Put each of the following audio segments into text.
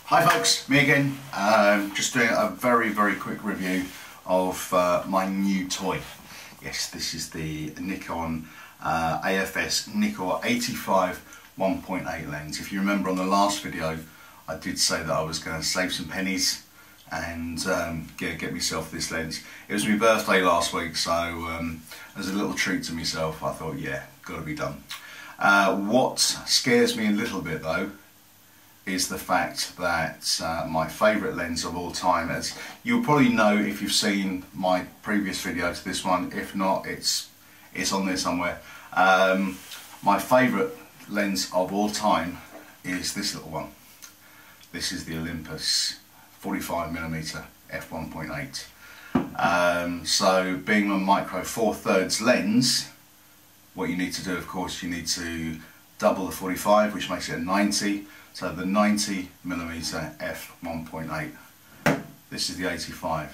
Hi folks, me again. Just doing a very quick review of my new toy. Yes, this is the Nikon AF-S Nikkor 85 1.8 lens. If you remember on the last video, I did say that I was going to save some pennies and get myself this lens. It was my birthday last week, so as a little treat to myself, I thought, yeah, got to be done. What scares me a little bit though is the fact that my favourite lens of all time, as you'll probably know if you've seen my previous video to this one, if not it's on there somewhere. My favourite lens of all time is this little one. This is the Olympus 45mm f1.8. So being a micro 4/3 lens, what you need to do, of course, you need to double the 45, which makes it a 90. So the 90mm f1.8. This is the 85.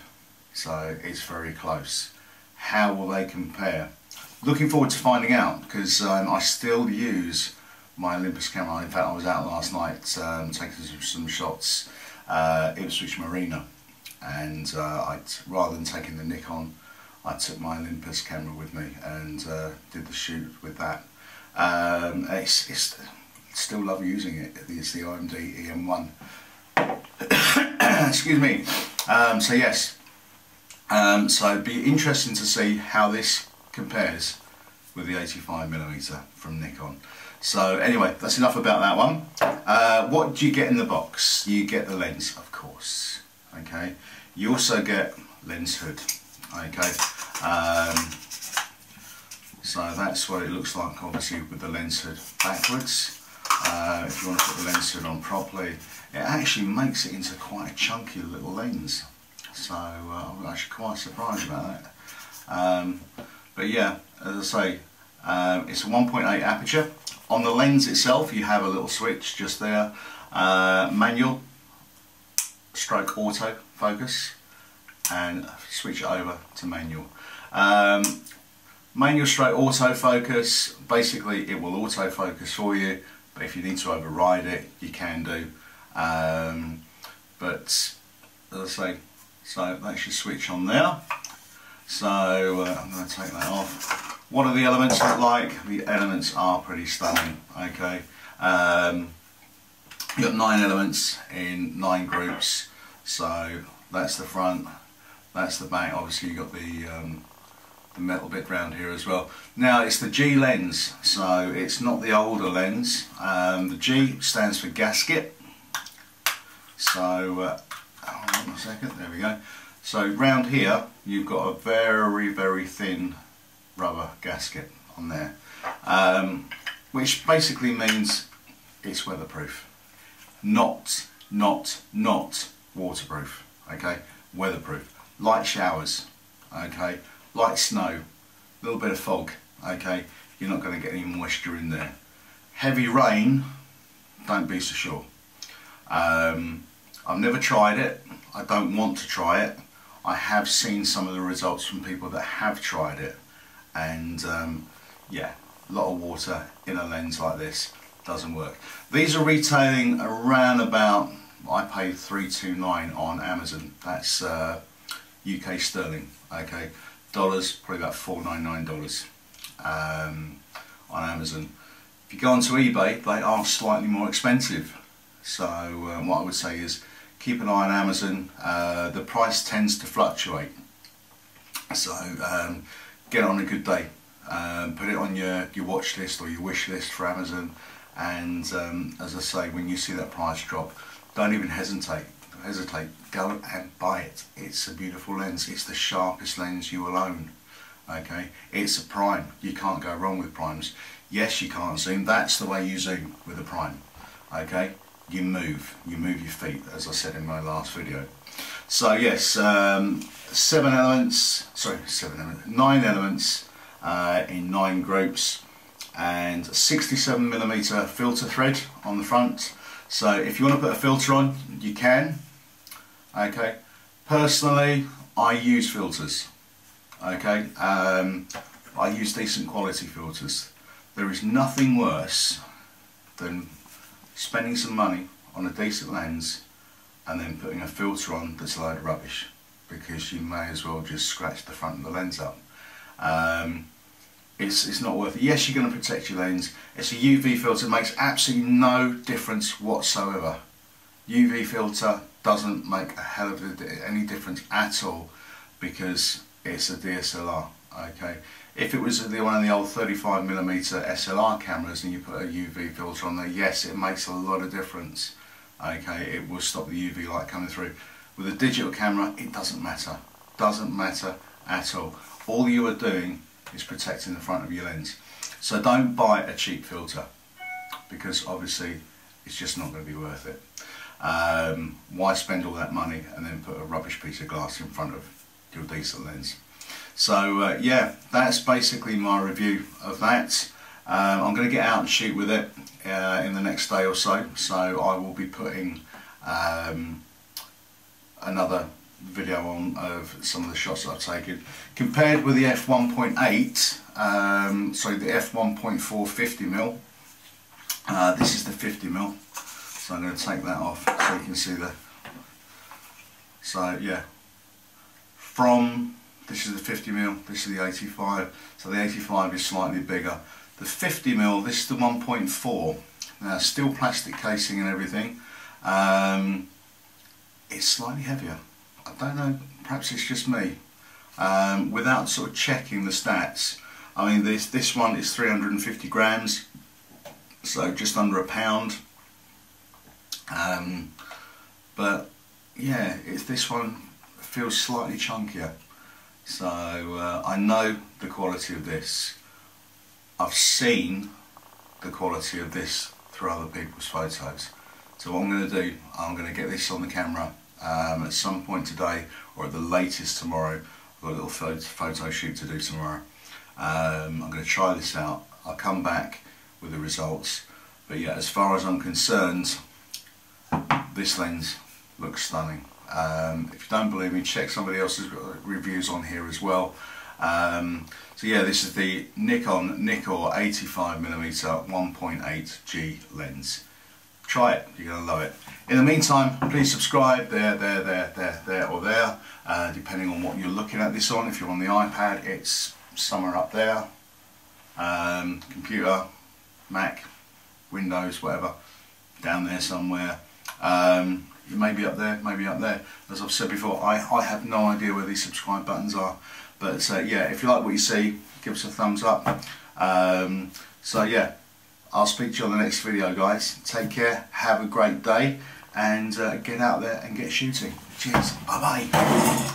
So it's very close. How will they compare? Looking forward to finding out, because I still use my Olympus camera. In fact, I was out last night taking some shots Ipswich Marina, and rather than taking the Nikon, I took my Olympus camera with me and did the shoot with that. It's still love using it. It's the OMD EM1. Excuse me. So yes. So it'd be interesting to see how this compares with the 85mm from Nikon. So anyway, that's enough about that one. What do you get in the box? You get the lens, of course. Okay. You also get lens hood. Okay. So that's what it looks like, obviously, with the lens hood backwards. If you want to put the lens hood on properly, it actually makes it into quite a chunky little lens. So I'm actually quite surprised about that. But yeah, as I say, it's a 1.8 aperture. On the lens itself, you have a little switch just there, manual, stroke auto focus, and switch it over to manual. Manual stroke autofocus, basically it will autofocus for you, but if you need to override it, you can do. But as I say, so that's your switch on there. So I'm going to take that off. What do the elements look like? The elements are pretty stunning. Okay, you've got 9 elements in 9 groups. So that's the front, that's the back. Obviously you've got the metal bit round here as well. Now it's the G lens, so it's not the older lens. The G stands for gasket. So hold on a second, there we go. So round here you've got a very thin rubber gasket on there, which basically means it's weatherproof. Not waterproof. Okay, weatherproof. Light showers. Okay. Light snow, a little bit of fog, okay, you're not going to get any moisture in there. Heavy rain, don't be so sure. I've never tried it, I don't want to try it. I have seen some of the results from people that have tried it, and yeah, a lot of water in a lens like this doesn't work. These are retailing around about, I paid $329 on Amazon, that's UK sterling, okay. Dollars, probably about $4.99 on Amazon. If you go onto eBay, they are slightly more expensive. So what I would say is keep an eye on Amazon. The price tends to fluctuate. So get on a good day. Put it on your watch list or your wish list for Amazon. And as I say, when you see that price drop, don't even hesitate. Go and buy it. It's a beautiful lens. It's the sharpest lens you will own. Okay, it's a prime. You can't go wrong with primes. Yes, you can't zoom. That's the way you zoom with a prime. Okay, you move your feet, as I said in my last video. So yes, 9 elements in 9 groups, and 67mm filter thread on the front. So if you want to put a filter on, you can. Okay, personally I use filters. Okay, I use decent quality filters. There is nothing worse than spending some money on a decent lens and then putting a filter on that's a load of rubbish, because you may as well just scratch the front of the lens up. It's not worth it. Yes, you're going to protect your lens. It's a UV filter, makes absolutely no difference whatsoever. UV filter doesn't make a hell of any difference at all, because it's a DSLR. Okay, if it was one of the old 35mm SLR cameras and you put a UV filter on there, yes, it makes a lot of difference. Okay, it will stop the UV light coming through. With a digital camera, it doesn't matter. Doesn't matter at all. All you are doing is protecting the front of your lens. So don't buy a cheap filter, because obviously it's just not going to be worth it. Why spend all that money and then put a rubbish piece of glass in front of your decent lens? So yeah, that's basically my review of that. I'm going to get out and shoot with it in the next day or so, so I will be putting another video on of some of the shots that I've taken. Compared with the F1.8, sorry, the F1.4 50mm, this is the 50mm, so I'm going to take that off so you can see the, so yeah, from, this is the 50mm, this is the 85, so the 85 is slightly bigger. The 50mm, this is the 1.4, now still plastic casing and everything, it's slightly heavier. I don't know, perhaps it's just me. Without sort of checking the stats, I mean this one is 350 grams, so just under a pound. But yeah, this one feels slightly chunkier. So I know the quality of this. I've seen the quality of this through other people's photos. So what I'm going to do, I'm going to get this on the camera at some point today, or at the latest tomorrow. I've got a little photo shoot to do tomorrow. I'm going to try this out. I'll come back with the results. But yeah, as far as I'm concerned, this lens looks stunning. If you don't believe me, check somebody else's reviews on here as well. So yeah, this is the Nikon Nikkor 85mm 1.8G lens. Try it, you're going to love it. In the meantime, please subscribe there, or there, depending on what you're looking at this on. If you're on the iPad, it's somewhere up there. Computer, Mac, Windows, whatever, down there somewhere. It may be up there, maybe up there. As I've said before, I have no idea where these subscribe buttons are. But yeah, if you like what you see, give us a thumbs up. So yeah, I'll speak to you on the next video, guys. Take care, have a great day, and get out there and get shooting. Cheers, bye bye.